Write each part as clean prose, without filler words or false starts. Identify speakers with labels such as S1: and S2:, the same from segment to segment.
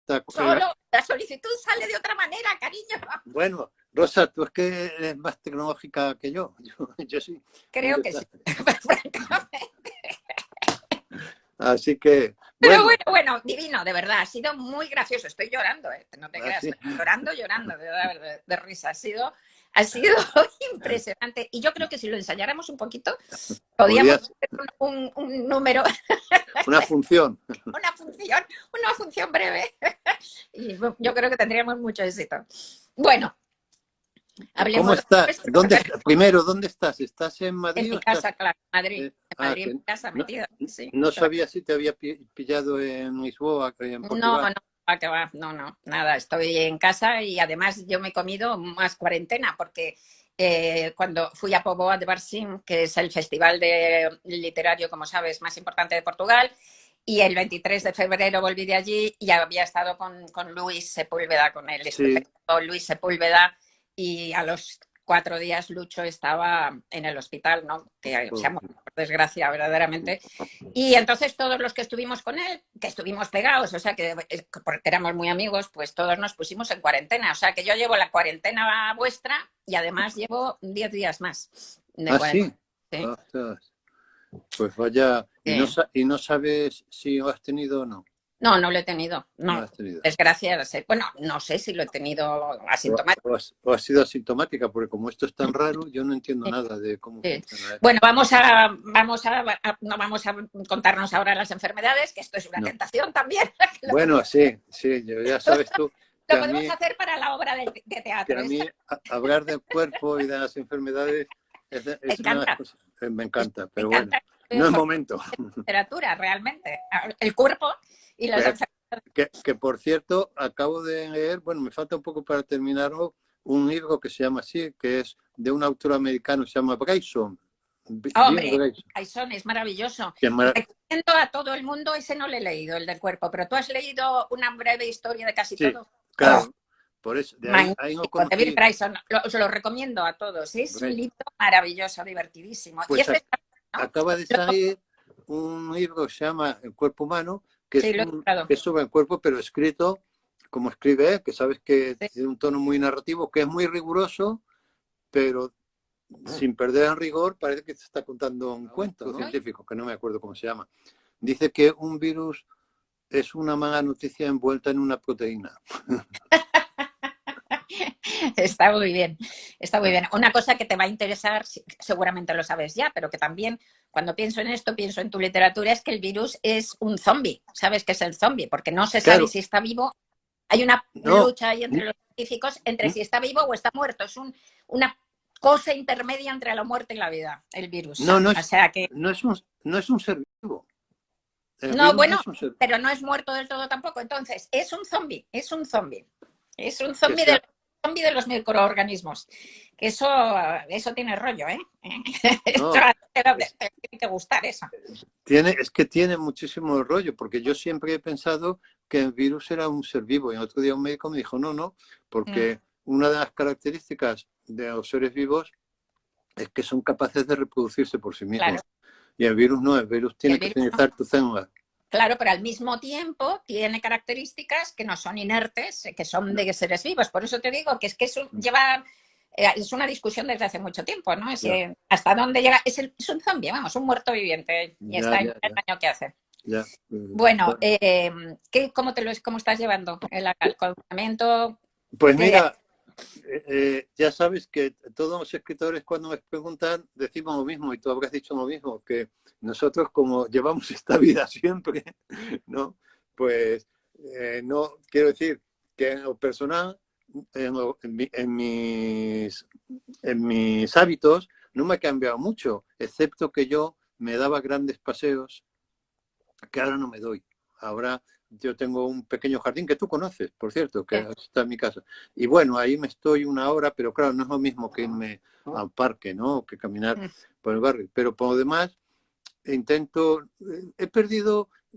S1: esta...
S2: Solo la solicitud sale de otra manera, cariño.
S1: Bueno, Rosa, tú es que eres más tecnológica que yo. Yo sí.
S2: Creo que sí, francamente.
S1: Así que,
S2: Pero
S1: bueno.
S2: bueno, divino, de verdad, ha sido muy gracioso. Estoy llorando, no te creas,
S1: Sí.
S2: estoy llorando, de risa. Ha sido impresionante. Y yo creo que si lo ensayáramos un poquito, podíamos hacer un número.
S1: Una función.
S2: Una función breve. Y yo creo que tendríamos mucho éxito. Bueno, hablemos.
S1: ¿Cómo estás? Primero, ¿dónde estás? ¿Estás en Madrid?
S2: En mi casa, claro, en Madrid. En Madrid, en mi casa, metida. Sí,
S1: no sabía si te había pillado en Lisboa, en Portugal.
S2: No, nada. Estoy en casa y además yo me he comido más cuarentena porque cuando fui a Póvoa de Varzim, que es el festival literario, como sabes, más importante de Portugal, y el 23 de febrero volví de allí y había estado con Luis Sepúlveda, con el estupendo Luis Sepúlveda, y a los 4 días Lucho estaba en el hospital, ¿no? Que se ha muerto, por desgracia, verdaderamente. Y entonces todos los que estuvimos con él, que estuvimos pegados, o sea, que porque éramos muy amigos, pues todos nos pusimos en cuarentena. O sea, que yo llevo la cuarentena vuestra y además llevo 10 días más de cuarentena.
S1: Sí. Pues vaya,
S2: sí.
S1: ¿Y no sabes si lo has tenido o no?
S2: No, no lo he tenido. No,
S1: has tenido.
S2: Desgracia. Bueno, no sé si lo he tenido asintomático.
S1: O has sido asintomática, porque como esto es tan raro, yo no entiendo nada de cómo funciona.
S2: Bueno, no vamos a contarnos ahora las enfermedades, que esto es una tentación también.
S1: Bueno, sí, ya sabes tú.
S2: Lo podemos hacer para la obra de teatro.
S1: Que a mí hablar del cuerpo y de las enfermedades es una de las cosas que me encanta, pero bueno, no es momento.
S2: Literatura, realmente. El cuerpo y las enfermedades.
S1: Que por cierto, acabo de leer, bueno, me falta un poco para terminarlo, un libro que se llama así, que es de un autor americano, se llama Bryson.
S2: Hombre, Bryson es maravilloso. Recomiendo a todo el mundo, ese no lo he leído, el del cuerpo, pero tú has leído una breve historia de casi todo.
S1: Claro, por eso.
S2: Ahí no conocí... David Bryson, os lo recomiendo a todos. Es un libro maravilloso, divertidísimo.
S1: Pues acaba de salir un libro que se llama El cuerpo humano, que es sobre el cuerpo, pero escrito como escribe, que sabes que tiene un tono muy narrativo, que es muy riguroso, pero sin perder el rigor, parece que se está contando un cuento científico, que no me acuerdo cómo se llama. Dice que un virus es una mala noticia envuelta en una proteína.
S2: Está muy bien, está muy bien. Una cosa que te va a interesar, seguramente lo sabes ya, pero que también cuando pienso en esto, pienso en tu literatura, es que el virus es un zombie. ¿Sabes qué es el zombie? Porque no se sabe si está vivo. Hay una lucha ahí entre los científicos entre si está vivo o está muerto. Es una cosa intermedia entre la muerte y la vida, el virus.
S1: No
S2: o sea que...
S1: no es un ser vivo.
S2: No, bueno, pero no es muerto del todo tampoco. Entonces, es un zombie. Es un zombie de los microorganismos. Eso tiene rollo, ¿eh? No, tiene que gustar eso.
S1: Es que tiene muchísimo rollo, porque yo siempre he pensado que el virus era un ser vivo. Y el otro día un médico me dijo, no, porque una de las características de los seres vivos es que son capaces de reproducirse por sí mismos. Claro. Y el virus no, el virus tiene que utilizar tu célula.
S2: Claro, pero al mismo tiempo tiene características que no son inertes, que son de seres vivos. Por eso te digo que eso es una discusión desde hace mucho tiempo, ¿no? Hasta dónde llega. Es un zombie, vamos, un muerto viviente. Y está en el daño que hace. Bueno, ¿cómo estás llevando el confinamiento?
S1: Pues mira, ya sabes que todos los escritores cuando me preguntan decimos lo mismo, y tú habrás dicho lo mismo, que nosotros como llevamos esta vida siempre, ¿no? Pues no, quiero decir que en lo personal, en mis hábitos no me ha cambiado mucho, excepto que yo me daba grandes paseos que ahora no me doy. Ahora yo tengo un pequeño jardín que tú conoces, por cierto, que está en mi casa. Y bueno, ahí me estoy una hora, pero claro, no es lo mismo que irme al parque, ¿no? Que caminar por el barrio. Pero por lo demás,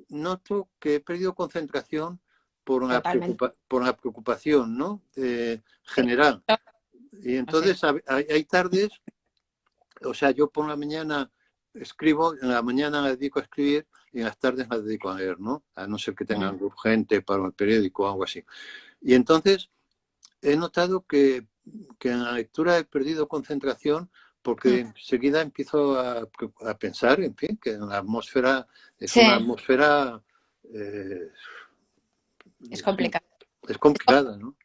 S1: noto que he perdido concentración por la preocupación, ¿no? General. Y entonces hay tardes, o sea, yo por la mañana escribo, en la mañana me dedico a escribir, y en las tardes las dedico a leer, ¿no? A no ser que tenga algo urgente para el periódico o algo así. Y entonces he notado que en la lectura he perdido concentración porque enseguida empiezo a pensar, en fin, que la atmósfera es una atmósfera...
S2: es complicada.
S1: Es complicada, ¿no?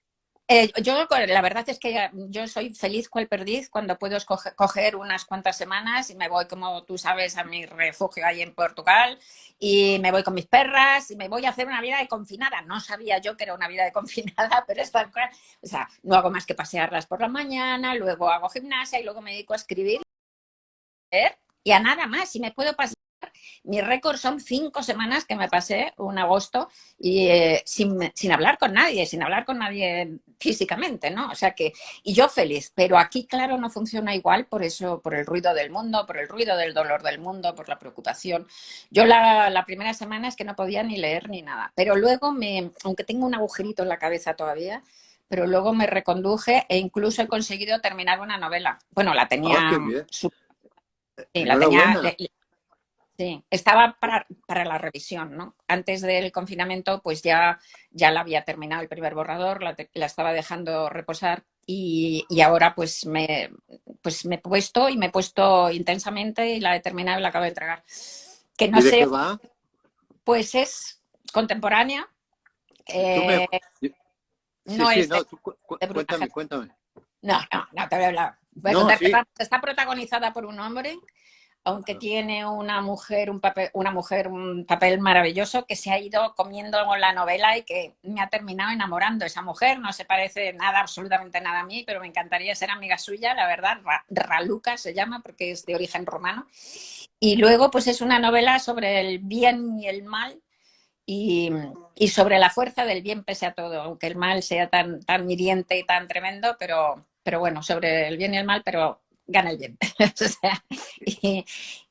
S2: Yo, la verdad es que yo soy feliz cual perdiz cuando puedo coger unas cuantas semanas y me voy, como tú sabes, a mi refugio ahí en Portugal y me voy con mis perras y me voy a hacer una vida de confinada. No sabía yo que era una vida de confinada, pero o sea, no hago más que pasearlas por la mañana, luego hago gimnasia y luego me dedico a escribir y a nada más. Y me puedo pasar. Mi récord son 5 semanas que me pasé un agosto y sin hablar con nadie físicamente, ¿no? O sea que, y yo feliz, pero aquí, claro, no funciona igual por eso, por el ruido del mundo, por el ruido del dolor del mundo, por la preocupación. Yo la primera semana es que no podía ni leer ni nada, pero luego aunque tengo un agujerito en la cabeza todavía, pero luego me reconduje e incluso he conseguido terminar una novela. Bueno, la tenía...
S1: qué bien.
S2: Sí, la tenía... Sí, estaba para la revisión, ¿no? Antes del confinamiento, pues ya la había terminado el primer borrador, la estaba dejando reposar y ahora pues me he puesto intensamente y la he terminado y la acabo de entregar. Que no
S1: ¿Y de
S2: sé,
S1: qué va?
S2: pues es contemporánea. No
S1: Sí,
S2: es
S1: no, cuéntame.
S2: No te voy a hablar. Voy a contarte. Sí. Está protagonizada por un hombre, aunque tiene una mujer un papel maravilloso que se ha ido comiendo la novela y que me ha terminado enamorando. Esa mujer no se parece nada, absolutamente nada a mí, pero me encantaría ser amiga suya, la verdad. Raluca se llama porque es de origen romano. Y luego pues es una novela sobre el bien y el mal y sobre la fuerza del bien pese a todo, aunque el mal sea tan hiriente y tan tremendo, pero bueno, sobre el bien y el mal, pero gana el bien. O sea,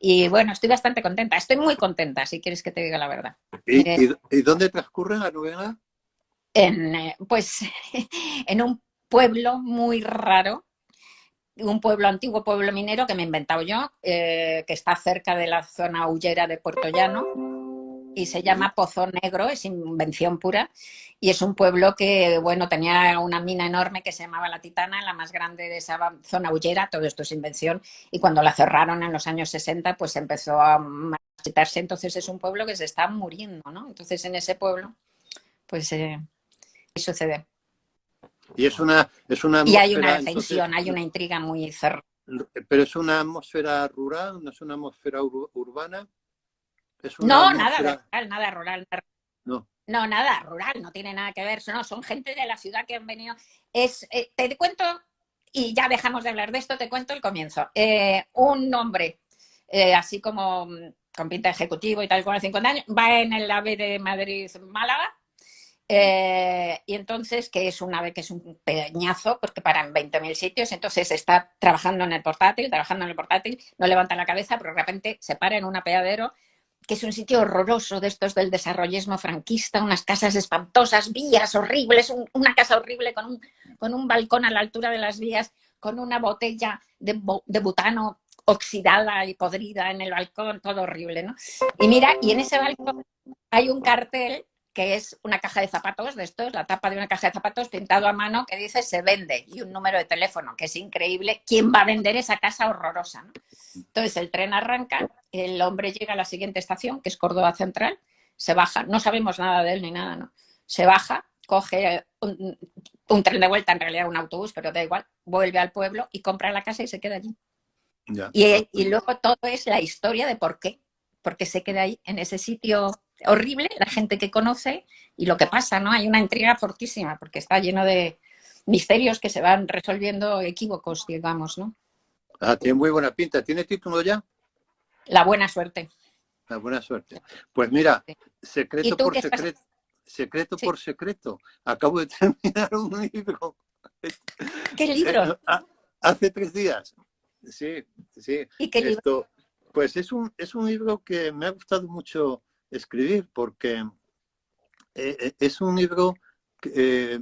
S2: y bueno, estoy bastante contenta, estoy muy contenta, si quieres que te diga la verdad.
S1: ¿Y dónde transcurre la novela?
S2: Pues en un pueblo muy raro, un antiguo pueblo minero que me he inventado yo, que está cerca de la zona hullera de Puerto Llano y se llama Pozo Negro, es invención pura, y es un pueblo que, bueno, tenía una mina enorme que se llamaba La Titana, la más grande de esa zona hullera, todo esto es invención, y cuando la cerraron en los años 60, pues empezó a marchitarse, entonces es un pueblo que se está muriendo, ¿no? Entonces en ese pueblo, pues sucede.
S1: Y es una atmósfera,
S2: y hay una tensión, hay una intriga muy cerrada.
S1: Pero es una atmósfera rural, no es una atmósfera urbana.
S2: No, atmósfera... nada rural.
S1: No.
S2: No, nada rural, no tiene nada que ver. No, son gente de la ciudad que han venido. Te cuento, y ya dejamos de hablar de esto, te cuento el comienzo. Un hombre, así como con pinta ejecutivo y tal, con 50 años, va en el AVE de Madrid-Málaga. Y entonces, que es un ave que es un peñazo, porque para en 20.000 sitios, entonces está trabajando en el portátil, no levanta la cabeza, pero de repente se para en un apeadero, que es un sitio horroroso de estos del desarrollismo franquista, unas casas espantosas, vías horribles, una casa horrible con un balcón a la altura de las vías, con una botella de butano oxidada y podrida en el balcón, todo horrible, ¿no? Y mira, y en ese balcón hay un cartel que es una caja de zapatos de estos, la tapa de una caja de zapatos pintado a mano que dice se vende y un número de teléfono, que es increíble. ¿Quién va a vender esa casa horrorosa, ¿no? Entonces el tren arranca, el hombre llega a la siguiente estación, que es Córdoba Central, se baja, no sabemos nada de él ni nada, ¿no? Se baja, coge un tren de vuelta, en realidad un autobús, pero da igual, vuelve al pueblo y compra la casa y se queda allí.
S1: Ya.
S2: Y luego todo es la historia de por qué se queda ahí, en ese sitio horrible, la gente que conoce y lo que pasa, ¿no? Hay una intriga fortísima porque está lleno de misterios que se van resolviendo equívocos, digamos, ¿no?
S1: Tiene muy buena pinta. ¿Tiene título ya?
S2: La buena suerte.
S1: La buena suerte. Pues mira, secreto por secreto. Secreto por secreto. Acabo de terminar un libro.
S2: ¿Qué libro?
S1: Hace 3 días. Sí.
S2: ¿Y qué libro?
S1: Pues es un libro que me ha gustado mucho escribir porque es un libro que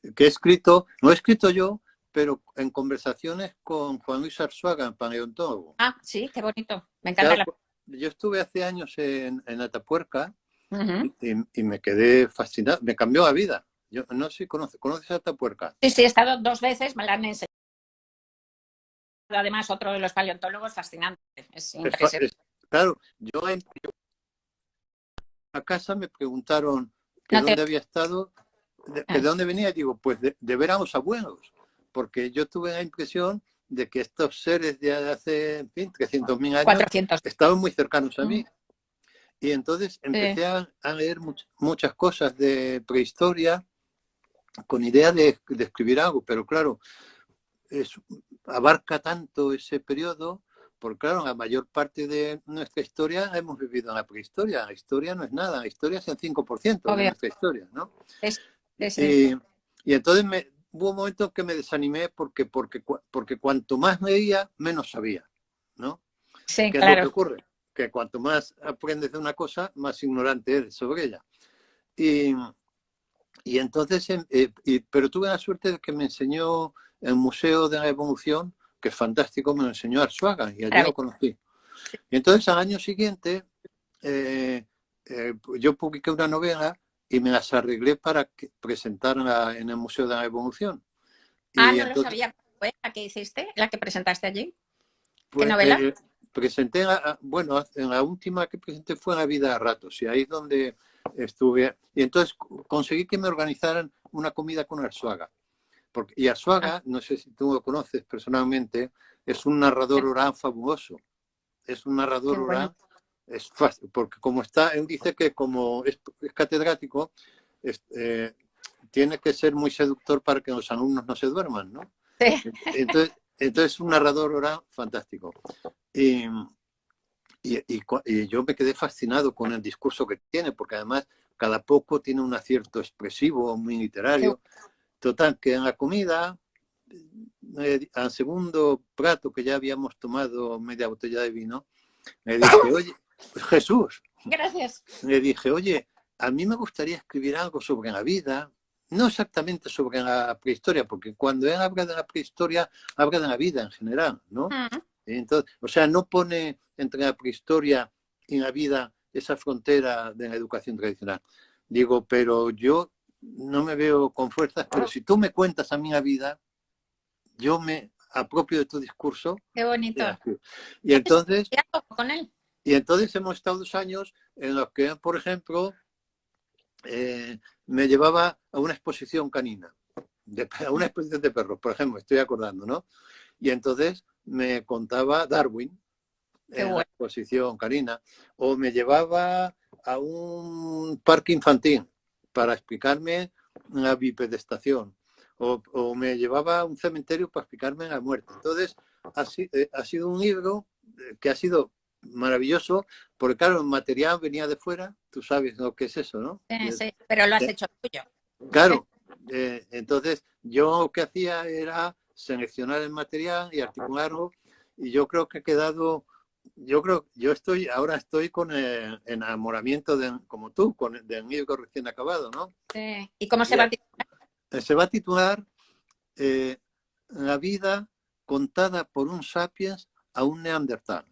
S1: he escrito, no he escrito yo, pero en conversaciones con Juan Luis Arzuaga, paleontólogo.
S2: Sí, qué bonito. Me encanta.
S1: yo estuve hace años en Atapuerca y me quedé fascinado, me cambió la vida. Yo no sé si ¿conoces Atapuerca?
S2: Sí, sí, he estado 2 veces, me la han enseñado. Además, otro de los paleontólogos fascinante. Es impresionante.
S1: Claro, yo a casa me preguntaron que dónde había estado, que de dónde venía. Digo, pues de ver a los abuelos, porque yo tuve la impresión de que estos seres de hace, en fin, 300.000 años
S2: 400.
S1: estaban muy cercanos a mí. Y entonces empecé a leer muchas cosas de prehistoria con idea de escribir algo, pero claro, abarca tanto ese periodo, porque claro, la mayor parte de nuestra historia hemos vivido en la prehistoria. La historia no es nada, la historia es el 5% de nuestra historia, ¿no? Y entonces hubo un momento en que me desanimé porque cuanto más leía, menos sabía, ¿no?
S2: Sí,
S1: ¿Qué es lo que ocurre? Que cuanto más aprendes de una cosa, más ignorante eres sobre ella. Y entonces, pero tuve la suerte de que me enseñó el Museo de la Evolución, que es fantástico, me lo enseñó Arzuaga y allí lo conocí. Y entonces al año siguiente yo publiqué una novela y me las arreglé para que presentaran en el Museo de la Evolución.
S2: No lo sabía. ¿Fue la que hiciste? ¿La que presentaste allí? ¿Qué novela?
S1: Presenté, bueno, en la última que presenté fue La vida a ratos, y ahí es donde estuve. Y entonces conseguí que me organizaran una comida con Arzuaga. Y Arzuaga, no sé si tú lo conoces personalmente, es un narrador oral fabuloso. Es un narrador oral, es fácil, porque como está, él dice que como es catedrático, tiene que ser muy seductor para que los alumnos no se duerman, ¿no?
S2: Sí.
S1: Entonces es un narrador oral fantástico. Y yo me quedé fascinado con el discurso que tiene, porque además cada poco tiene un acierto expresivo, muy literario. Total, que en la comida, al segundo plato que ya habíamos tomado media botella de vino, le dije, oye, Jesús.
S2: Gracias.
S1: Le dije, oye, a mí me gustaría escribir algo sobre la vida, no exactamente sobre la prehistoria, porque cuando él habla de la prehistoria, habla de la vida en general, ¿no? Entonces, o sea, no pone entre la prehistoria y la vida esa frontera de la educación tradicional. Digo, pero yo no me veo con fuerzas, pero si tú me cuentas a mí la vida, yo me apropio de tu discurso.
S2: Qué bonito.
S1: Y entonces,
S2: con él.
S1: Y entonces hemos estado 2 años en los que, por ejemplo, me llevaba a una exposición canina, a una exposición de perros, por ejemplo, estoy acordando, ¿no? Y entonces me contaba Darwin en la exposición canina, o me llevaba a un parque infantil para explicarme la bipedestación, o me llevaba a un cementerio para explicarme la muerte. Entonces, ha sido un libro que ha sido maravilloso, porque claro, el material venía de fuera, tú sabes lo que es eso, ¿no?
S2: Sí, pero lo has hecho tuyo.
S1: Claro, entonces yo lo que hacía era seleccionar el material y articularlo, y yo creo que ha quedado, ahora estoy con el enamoramiento como tú, del libro recién acabado, ¿no?
S2: Sí. ¿Y cómo se va a titular?
S1: Se va a titular La vida contada por un sapiens a un neandertal.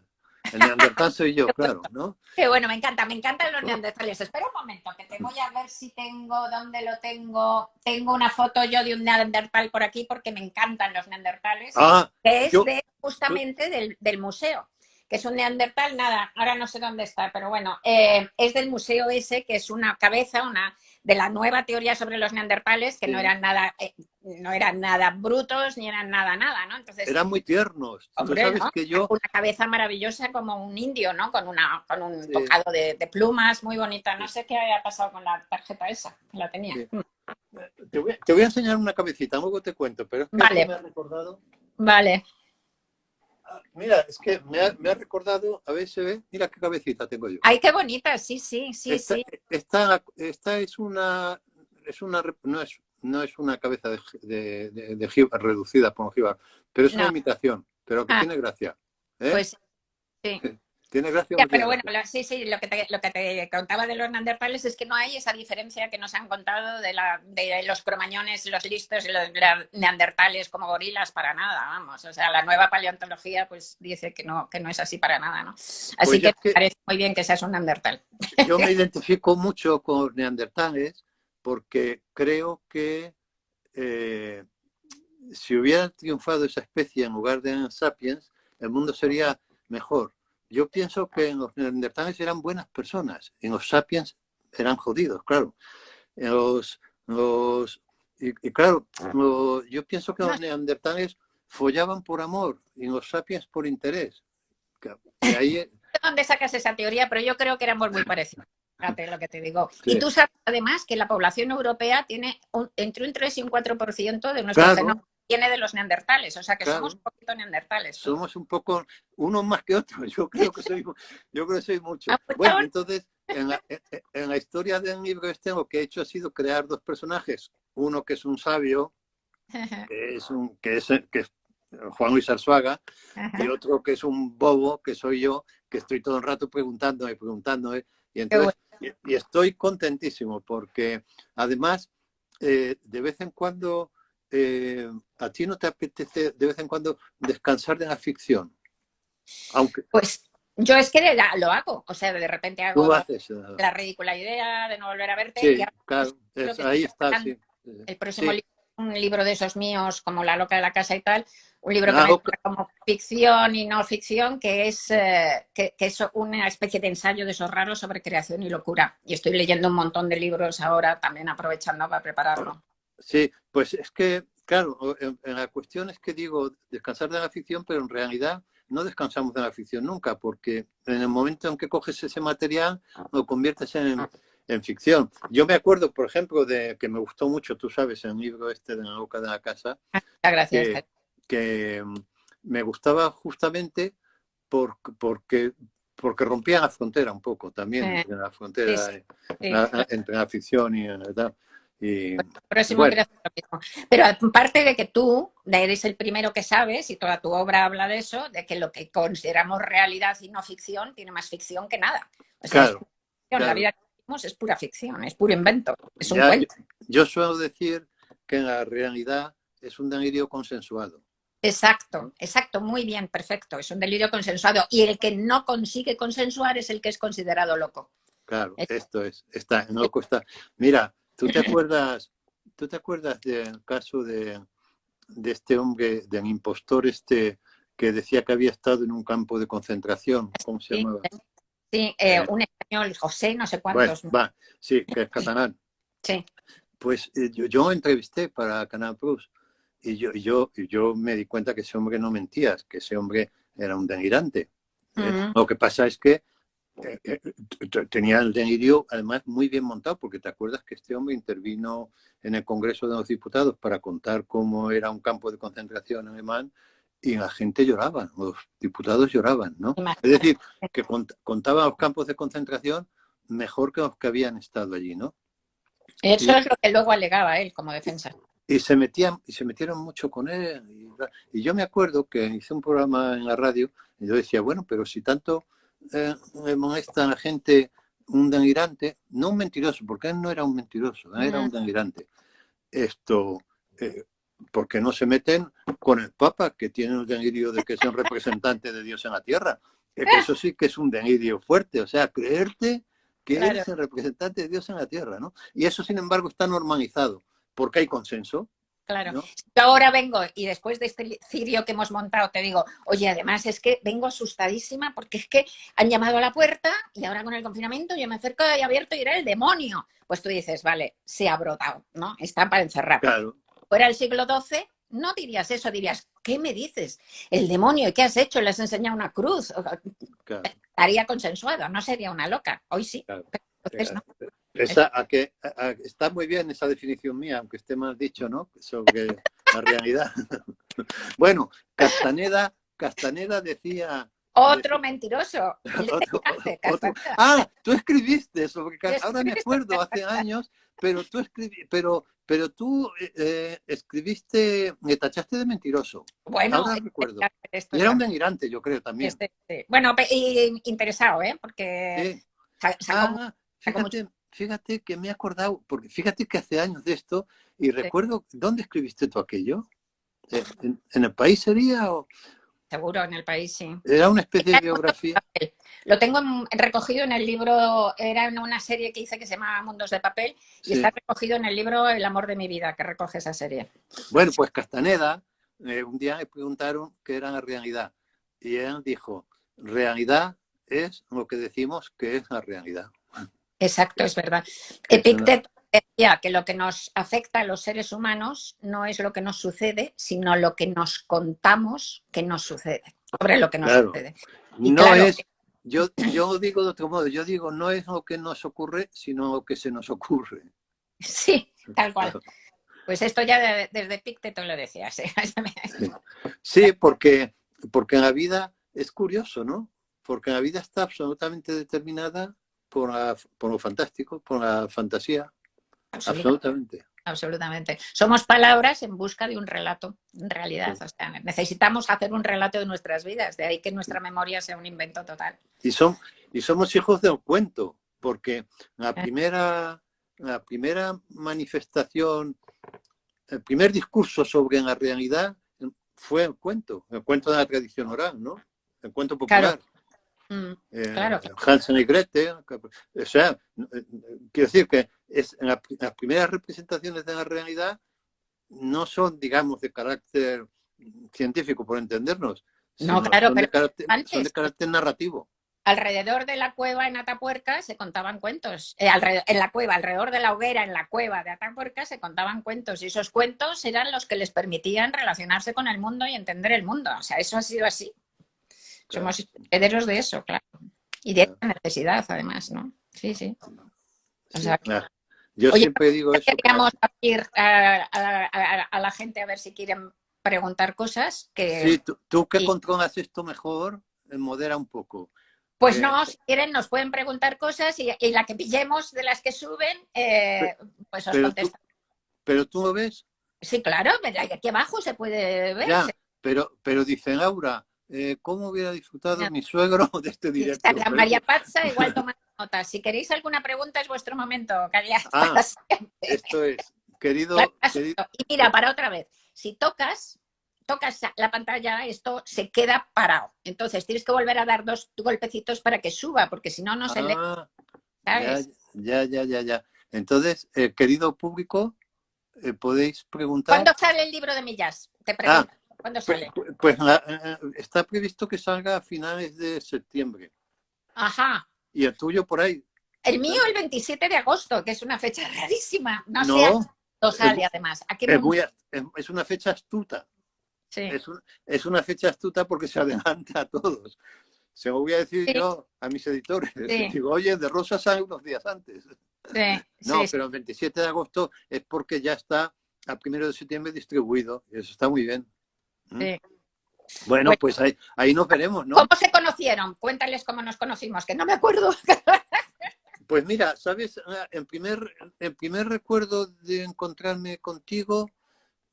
S1: El neandertal soy yo, claro, ¿no?
S2: Qué bueno, me encantan los neandertales. Espera un momento, que te voy a ver si tengo, ¿dónde lo tengo? Tengo una foto yo de un neandertal por aquí porque me encantan los neandertales, que es justamente del museo, que es un neandertal, nada, ahora no sé dónde está, pero bueno, es del museo ese, que es una cabeza, de la nueva teoría sobre los neandertales, que no eran nada brutos, ni eran nada, ¿no? Entonces,
S1: eran muy tiernos.
S2: Hombre,
S1: tú sabes
S2: ¿no?
S1: que yo...
S2: Una cabeza maravillosa como un indio, ¿no? Con un tocado de plumas muy bonita. No sé qué había pasado con la tarjeta esa, que la tenía.
S1: Sí. Te voy a enseñar una cabecita, luego te cuento, pero es que
S2: vale.
S1: me ha recordado...
S2: Vale.
S1: Mira, es que me ha recordado, a ver si ve, mira qué cabecita tengo yo.
S2: Ay, qué bonita, sí.
S1: Esta no es una cabeza de jíbaro, reducida por un jíbaro, pero es una imitación, pero que tiene gracia.
S2: Pues sí.
S1: ¿Tiene gracia?
S2: Ya, pero bueno, sí, lo que te contaba de los neandertales es que no hay esa diferencia que nos han contado de los cromañones, los listos y los neandertales como gorilas, para nada, vamos. O sea, la nueva paleontología pues dice que no es así para nada, ¿no? Así pues que me parece muy bien que seas un neandertal.
S1: Yo me identifico mucho con los neandertales porque creo que si hubiera triunfado esa especie en lugar de Sapiens, el mundo sería mejor. Yo pienso que en los neandertales eran buenas personas, en los Sapiens eran jodidos, claro. Y claro, yo pienso que los neandertales follaban por amor y los Sapiens por interés.
S2: Y ahí... ¿Dónde sacas esa teoría? Pero yo creo que éramos muy parecidos. Fíjate lo que te digo. Sí. Y tú sabes además que la población europea tiene entre un 3 y un 4% de nuestro genoma viene de los neandertales, o sea que somos un poquito neandertales. ¿Sí?
S1: Somos un poco, unos más que otros, yo creo que soy mucho. Bueno, entonces, en la historia del libro lo que he hecho ha sido crear dos personajes, uno que es un sabio, que es Juan Luis Arzuaga, y otro que es un bobo, que soy yo, que estoy todo el rato preguntándome, y entonces, y estoy contentísimo, porque además, de vez en cuando, ¿a ti no te apetece de vez en cuando descansar de la ficción? Aunque...
S2: Pues yo es que lo hago, o sea, de repente hago la ridícula idea de no volver a verte.
S1: Sí,
S2: y
S1: claro, ahí está, sí.
S2: El próximo libro, un libro de esos míos, como La loca de la casa y tal, un libro que me gusta como ficción y no ficción, que es una especie de ensayo de esos raros sobre creación y locura. Y estoy leyendo un montón de libros ahora, también aprovechando para prepararlo.
S1: Sí, pues es que, claro, en la cuestión es que digo descansar de la ficción, pero en realidad no descansamos de la ficción nunca, porque en el momento en que coges ese material, lo conviertes en ficción. Yo me acuerdo, por ejemplo, de que me gustó mucho, tú sabes, el libro de La loca de la casa.
S2: Gracias.
S1: Que me gustaba justamente porque rompía la frontera un poco también, entre la frontera entre la ficción y la verdad. Y,
S2: bueno. Pero aparte de que tú eres el primero que sabes, y toda tu obra habla de eso, de que lo que consideramos realidad y no ficción tiene más ficción que nada. O sea,
S1: claro,
S2: la vida que vivimos es pura ficción, es puro invento, es un cuento.
S1: Yo suelo decir que en la realidad es un delirio consensuado.
S2: Exacto, muy bien, perfecto. Es un delirio consensuado. Y el que no consigue consensuar es el que es considerado loco.
S1: Claro, loco está. Mira, ¿tú te acuerdas del caso de este hombre, del impostor que decía que había estado en un campo de concentración? ¿Cómo se llamaba?
S2: Sí, un español, José, no sé cuántos.
S1: Sí, que es catalán.
S2: Sí.
S1: Pues yo entrevisté para Canal Plus y yo me di cuenta que ese hombre no mentía, que ese hombre era un delirante. Lo que pasa es que tenía el delirio además muy bien montado, porque te acuerdas que este hombre intervino en el Congreso de los Diputados para contar cómo era un campo de concentración alemán y la gente lloraba, los diputados lloraban, ¿no? Es decir, que contaba los campos de concentración mejor que los que habían estado allí, ¿no?
S2: Eso es lo que luego alegaba él como defensa.
S1: Y se metieron mucho con él. Y yo me acuerdo que hice un programa en la radio y yo decía, bueno, pero si tanto me molesta a la gente un delirante, no un mentiroso, porque él no era un mentiroso, era un delirante. Porque no se meten con el Papa, que tiene un delirio de que es un representante de Dios en la tierra. Que eso sí que es un delirio fuerte, o sea, creerte que eres el representante de Dios en la tierra, ¿no? Y eso, sin embargo, está normalizado, porque hay consenso.
S2: Claro. ¿No? Yo ahora vengo y después de este cirio que hemos montado te digo, oye, además es que vengo asustadísima porque es que han llamado a la puerta y ahora con el confinamiento yo me acerco y abierto y era el demonio. Pues tú dices, vale, se ha brotado, ¿no? Está para encerrar.
S1: Claro.
S2: Fuera el siglo XII, no dirías eso, dirías, ¿qué me dices? El demonio, ¿qué has hecho? ¿Le has enseñado una cruz? Claro. Estaría consensuado, no sería una loca. Hoy sí. Claro. Entonces, no.
S1: Está muy bien esa definición mía, aunque esté mal dicho, ¿no? Sobre la realidad. Bueno, Castaneda decía
S2: Otro mentiroso.
S1: Otro. Ah, tú escribiste eso, porque ahora me acuerdo, hace años, pero tú tú escribiste, me tachaste de mentiroso.
S2: Bueno,
S1: ahora recuerdo. Y era un delirante, yo creo, también.
S2: Bueno, y interesado, ¿eh? Porque...
S1: Sí. Fíjate que me he acordado, porque fíjate que hace años de esto, y recuerdo, ¿dónde escribiste tú aquello? ¿En el país sería? O...
S2: Seguro, en el país, sí.
S1: Era una especie de biografía.
S2: Lo tengo recogido en el libro, era una serie que hice que se llamaba Mundos de Papel, y está recogido en el libro El amor de mi vida, que recoge esa serie.
S1: Bueno, pues Castaneda, un día me preguntaron qué era la realidad, y él dijo, realidad es lo que decimos que es la realidad.
S2: Exacto, es verdad. Epicteto decía que lo que nos afecta a los seres humanos no es lo que nos sucede, sino lo que nos contamos que nos sucede, sobre lo que nos sucede.
S1: Y no es, yo digo de otro modo, yo digo, no es lo que nos ocurre, sino lo que se nos ocurre.
S2: Sí, tal cual. Pues esto ya desde Epicteto lo decías.
S1: Sí, porque en la vida es curioso, ¿no? Porque la vida está absolutamente determinada por lo fantástico, por la fantasía.
S2: Absolutamente. Somos palabras en busca de un relato, en realidad. O sea, necesitamos hacer un relato de nuestras vidas, de ahí que nuestra memoria sea un invento total.
S1: Y somos hijos del cuento, porque la primera manifestación, el primer discurso sobre la realidad fue el cuento de la tradición oral, ¿no? El cuento popular.
S2: Claro.
S1: Hansel y Gretel, o sea, quiero decir que las primeras representaciones de la realidad no son, digamos, de carácter científico, por entendernos,
S2: no, claro,
S1: son de carácter narrativo.
S2: Alrededor de la cueva en Atapuerca se contaban cuentos. En la cueva, alrededor de la hoguera en la cueva de Atapuerca se contaban cuentos, y esos cuentos eran los que les permitían relacionarse con el mundo y entender el mundo. O sea, eso ha sido así. Claro. Somos herederos de eso, claro. Y de esa necesidad, además, ¿no? Sí. O sea,
S1: claro. Yo siempre digo eso.
S2: Queríamos abrir a la gente a ver si quieren preguntar cosas.
S1: Sí, tú que controlas esto mejor, modera un poco.
S2: Pues no, si quieren nos pueden preguntar cosas y la que pillemos de las que suben, pues os contestamos.
S1: ¿Pero tú lo ves?
S2: Sí, claro, aquí abajo se puede ver.
S1: Ya, pero dice Laura, ¿cómo hubiera disfrutado mi suegro de este directo?
S2: La María Pazza igual tomando notas. Si queréis alguna pregunta es vuestro momento.
S1: Esto es, querido...
S2: Y mira, para otra vez, si tocas la pantalla, esto se queda parado. Entonces tienes que volver a dar 2 golpecitos para que suba, porque si no, no se lee. ¿Sabes?
S1: Ya. Entonces, querido público, podéis preguntar...
S2: ¿Cuándo sale el libro de Millás? Te pregunto. ¿Cuándo sale?
S1: Pues está previsto que salga a finales de septiembre.
S2: Ajá.
S1: ¿Y el tuyo por ahí?
S2: El mío el 27 de agosto, que es una fecha rarísima. No sé, sale además.
S1: Es una fecha astuta.
S2: Sí.
S1: Es una fecha astuta porque se adelanta a todos. Se lo voy a decir yo a mis editores. Digo, oye, de Rosa sale unos días antes. Pero el 27 de agosto es porque ya está a 1 de septiembre distribuido. Y eso está muy bien.
S2: Sí.
S1: Bueno, pues ahí nos veremos, ¿no?
S2: ¿Cómo se conocieron? Cuéntales cómo nos conocimos, que no me acuerdo.
S1: Pues mira, ¿sabes? El primer recuerdo de encontrarme contigo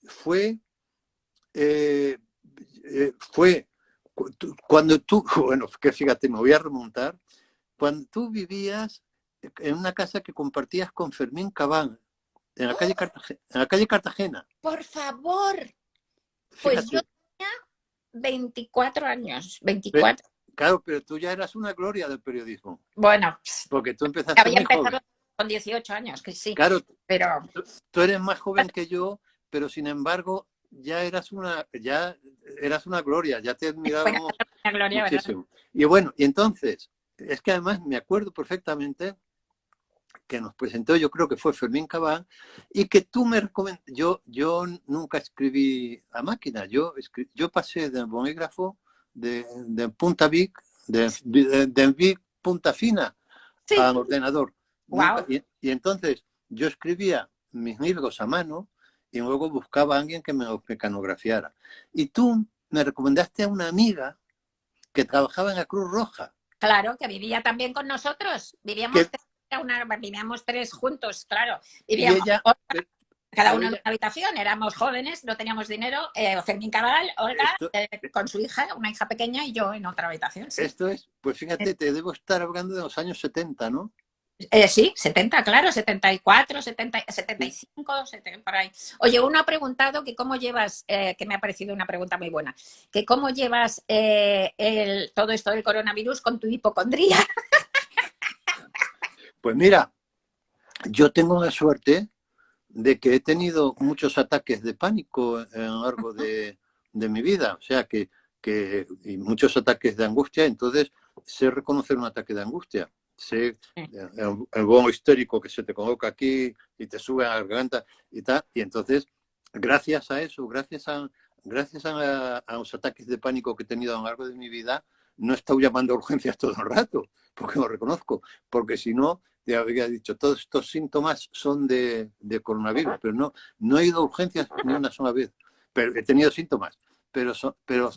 S1: fue cuando tú, bueno, que fíjate, me voy a remontar, cuando tú vivías en una casa que compartías con Fermín Cabán, en la calle Cartagena.
S2: Por favor. Pues yo tenía 24 años, 24.
S1: Claro, pero tú ya eras una gloria del periodismo.
S2: Bueno,
S1: porque tú empezaste muy joven.
S2: Con 18 años, que sí.
S1: Claro,
S2: pero
S1: tú eres más joven que yo, pero sin embargo ya eras una gloria, ya te admirábamos muchísimo. Y bueno, y entonces, es que además me acuerdo perfectamente que nos presentó, yo creo que fue Fermín Cabán, y que tú me recomendaste. Yo nunca escribí a máquina, yo pasé del bolígrafo de punta Vic, de Vic punta fina al ordenador.
S2: Wow.
S1: Y entonces yo escribía mis libros a mano y luego buscaba a alguien que me los mecanografiara. Y tú me recomendaste a una amiga que trabajaba en la Cruz Roja.
S2: Claro, que vivía también con nosotros. Vivíamos tres juntos, claro. Vivíamos cada uno en una habitación, éramos jóvenes, no teníamos dinero. Fermín Cabal, Olga, con su hija, una hija pequeña, y yo en otra habitación. Sí.
S1: Esto es, pues fíjate, te debo estar hablando de los años 70, ¿no?
S2: Sí, 70, claro, 74, 70, 75, 70, por ahí. Oye, uno ha preguntado que cómo llevas, que me ha parecido una pregunta muy buena, que cómo llevas todo esto del coronavirus con tu hipocondría.
S1: Pues mira, yo tengo la suerte de que he tenido muchos ataques de pánico a lo largo de mi vida, o sea y muchos ataques de angustia, entonces sé reconocer un ataque de angustia. Sé el bombo histérico que se te coloca aquí y te sube a la garganta y tal, y entonces gracias a eso, gracias a los ataques de pánico que he tenido a lo largo de mi vida, no he estado llamando a urgencias todo el rato, porque lo reconozco, porque si no te habría dicho, todos estos síntomas son de coronavirus, pero no he ido a urgencias ni una sola vez, pero he tenido síntomas, pero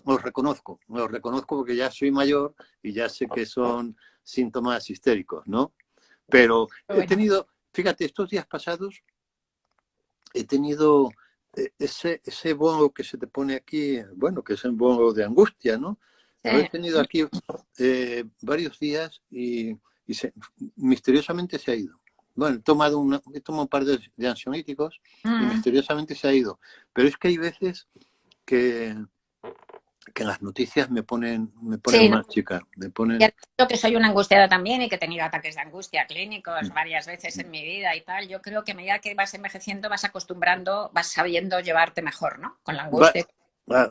S1: los reconozco porque ya soy mayor y ya sé que son síntomas histéricos, ¿no? Pero he tenido, fíjate, estos días pasados he tenido ese bongo que se te pone aquí, bueno, que es el bongo de angustia, ¿no? Lo he tenido aquí varios días y misteriosamente se ha ido. Bueno, he tomado un par de ansiolíticos y misteriosamente se ha ido. Pero es que hay veces que las noticias me ponen mal, chica.
S2: Ya digo que soy una angustiada también y que he tenido ataques de angustia clínicos varias veces en mi vida y tal. Yo creo que a medida que vas envejeciendo vas acostumbrando, vas sabiendo llevarte mejor, ¿no? Con la angustia.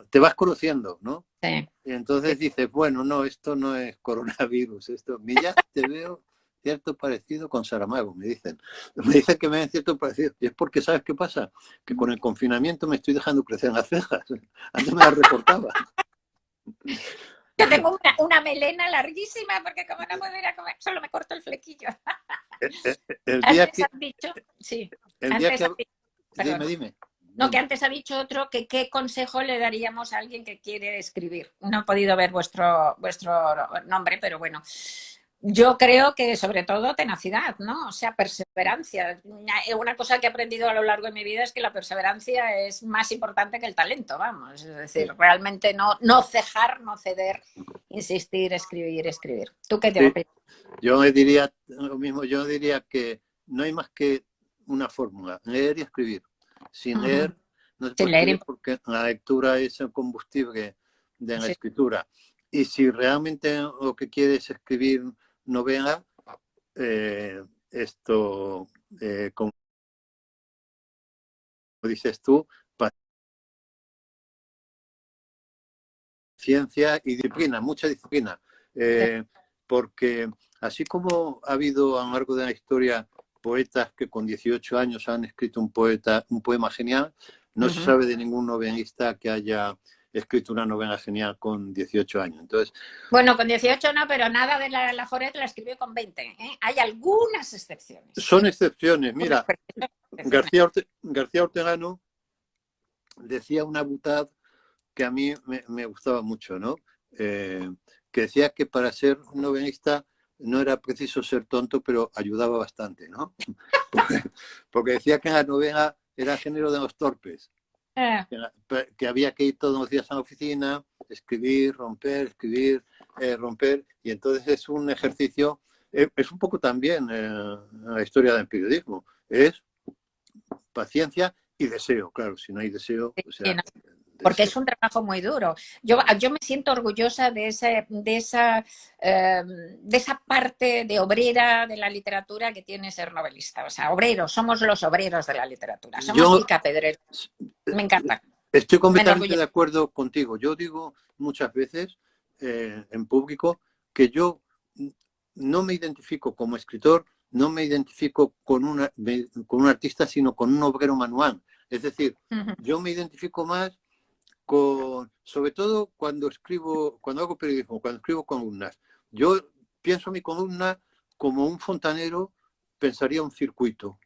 S1: Te vas conociendo, ¿no?
S2: Sí.
S1: Y entonces dices, bueno, no, esto no es coronavirus, ya te veo cierto parecido con Saramago, me dicen que me ven cierto parecido, y es porque, ¿sabes qué pasa? Que con el confinamiento me estoy dejando crecer las cejas, antes me las recortaba.
S2: Yo tengo una melena larguísima porque como no puedo ir a comer, solo me corto el flequillo.
S1: Dime.
S2: No, que antes ha dicho otro que qué consejo le daríamos a alguien que quiere escribir. No he podido ver vuestro nombre, pero bueno. Yo creo que sobre todo tenacidad, ¿no? O sea, perseverancia. Una cosa que he aprendido a lo largo de mi vida es que la perseverancia es más importante que el talento, vamos. Es decir, realmente no cejar, no ceder, insistir, escribir. ¿Tú qué te opinas?
S1: Yo diría lo mismo, yo diría que no hay más que una fórmula, leer y escribir. Sin leer no se puede escribir porque la lectura es el combustible de la escritura. Y si realmente lo que quieres escribir novela, como dices tú, paciencia y disciplina, mucha disciplina. Porque así como ha habido a lo largo de la historia poetas que con 18 años han escrito un poema genial, no se sabe de ningún novelista que haya escrito una novela genial con 18 años. Entonces,
S2: bueno, con 18 no, pero nada de la Foret la escribió con 20. ¿eh? Hay algunas excepciones.
S1: Son excepciones. Mira, García Ortegano decía una butad que a mí me gustaba mucho, ¿no? Que decía que para ser novelista no era preciso ser tonto, pero ayudaba bastante, ¿no? Porque decía que la novela era género de los torpes. Que había que ir todos los días a la oficina, escribir, romper, romper, y entonces es un ejercicio, es un poco también la historia del periodismo, es paciencia y deseo, claro, si no hay deseo, o sea,
S2: porque es un trabajo muy duro. Yo me siento orgullosa de esa parte de obrera de la literatura que tiene ser novelista. O sea, obreros, somos los obreros de la literatura. Somos picapedreros. Me encanta.
S1: Estoy completamente de acuerdo contigo. Yo digo muchas veces en público que yo no me identifico como escritor, no me identifico con un artista, sino con un obrero manual. Es decir, yo me identifico más sobre todo cuando hago periodismo, cuando escribo columnas. Yo pienso mi columna como un fontanero pensaría un circuito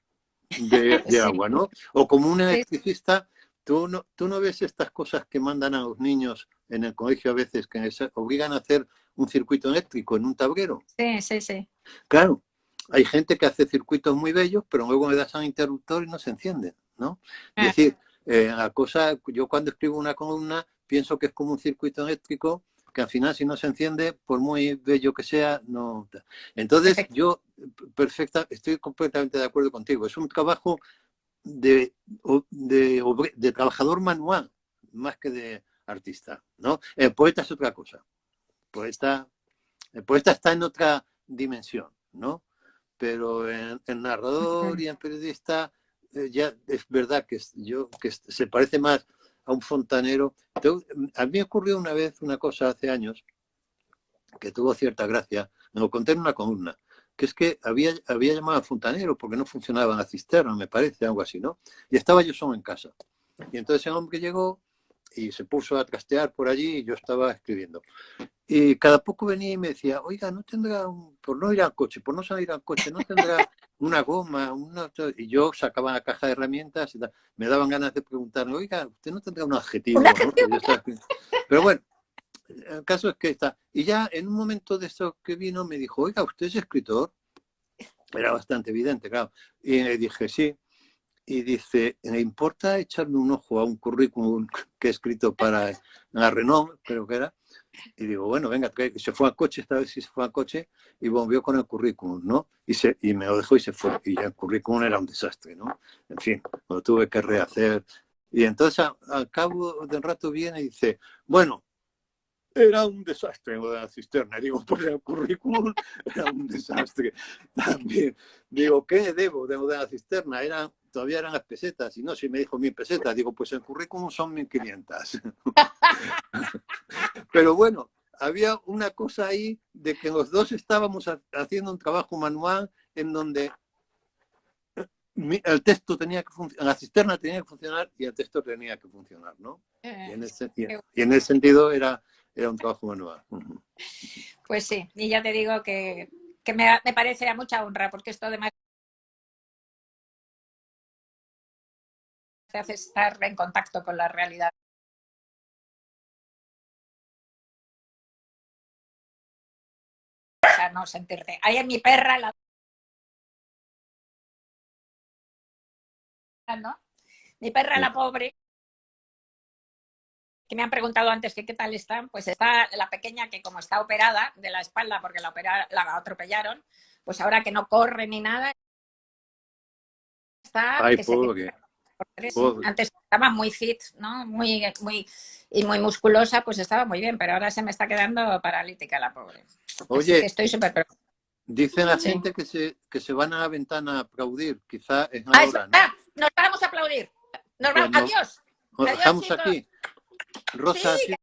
S1: de agua, ¿no? O como un electricista, tú no ves estas cosas que mandan a los niños en el colegio a veces, que se obligan a hacer un circuito eléctrico en un tablero.
S2: Sí, sí, sí.
S1: Claro, hay gente que hace circuitos muy bellos, pero luego le das al interruptor y no se enciende, ¿no? Es decir, la cosa, yo cuando escribo una columna pienso que es como un circuito eléctrico que al final si no se enciende, por muy bello que sea, no... Entonces yo estoy completamente de acuerdo contigo. Es un trabajo de trabajador manual, más que de artista, ¿no? El poeta es otra cosa. El poeta está en otra dimensión, ¿no? Pero en narrador y en periodista ya es verdad que se parece más a un fontanero. A mí me ocurrió una vez una cosa hace años que tuvo cierta gracia, me lo conté en una columna, que es que había llamado al fontanero porque no funcionaba la cisterna, me parece, algo así, ¿no? Y estaba yo solo en casa. Y entonces el hombre llegó y se puso a trastear por allí y yo estaba escribiendo. Y cada poco venía y me decía, oiga, ¿no tendrá, por no ir al coche, por no salir al coche, no tendrá una goma? Y yo sacaba la caja de herramientas y tal. Me daban ganas de preguntarle, oiga, ¿usted no tendrá un adjetivo? ¿No? Pero bueno, el caso es que está. Y ya en un momento de eso que vino me dijo, oiga, ¿usted es escritor? Era bastante evidente, claro. Y le dije, sí. Y dice, ¿me importa echarme un ojo a un currículum que he escrito para la Renault, creo que era? Y digo, bueno, venga, se fue al coche, esta vez sí se fue al coche y volvió con el currículum, ¿no? Y me lo dejó y se fue. Y el currículum era un desastre, ¿no? En fin, lo tuve que rehacer. Y entonces al cabo del rato viene y dice, bueno, era un desastre lo de la cisterna. Digo, pues el currículum era un desastre también. Digo, ¿qué debo de lo de la cisterna? Todavía eran las pesetas. Y no, si me dijo 1000 pesetas. Digo, pues el currículum son 1500. Pero bueno, había una cosa ahí de que los dos estábamos haciendo un trabajo manual en donde el texto tenía que funcionar, la cisterna tenía que funcionar y el texto tenía que funcionar, ¿no? Y en ese sentido era un trabajo manual.
S2: Pues sí, y ya te digo que me parece a mucha honra, porque esto además te hace estar en contacto con la realidad. O sea, no sentirte. Ahí en mi perra, ¿no? Mi perra, la pobre, que me han preguntado antes que qué tal están, pues está la pequeña que como está operada de la espalda porque la atropellaron, pues ahora que no corre ni nada, está...
S1: Ay,
S2: que
S1: pobre.
S2: Antes estaba muy fit, ¿no? Muy musculosa, pues estaba muy bien, pero ahora se me está quedando paralítica la pobre.
S1: Oye,
S2: así que estoy súper preocupada.
S1: Dice la gente que se van a la ventana a aplaudir, quizá es ahora, ¿no?
S2: Nos vamos a aplaudir. Adiós.
S1: Nos dejamos aquí. Rosa,
S2: sí,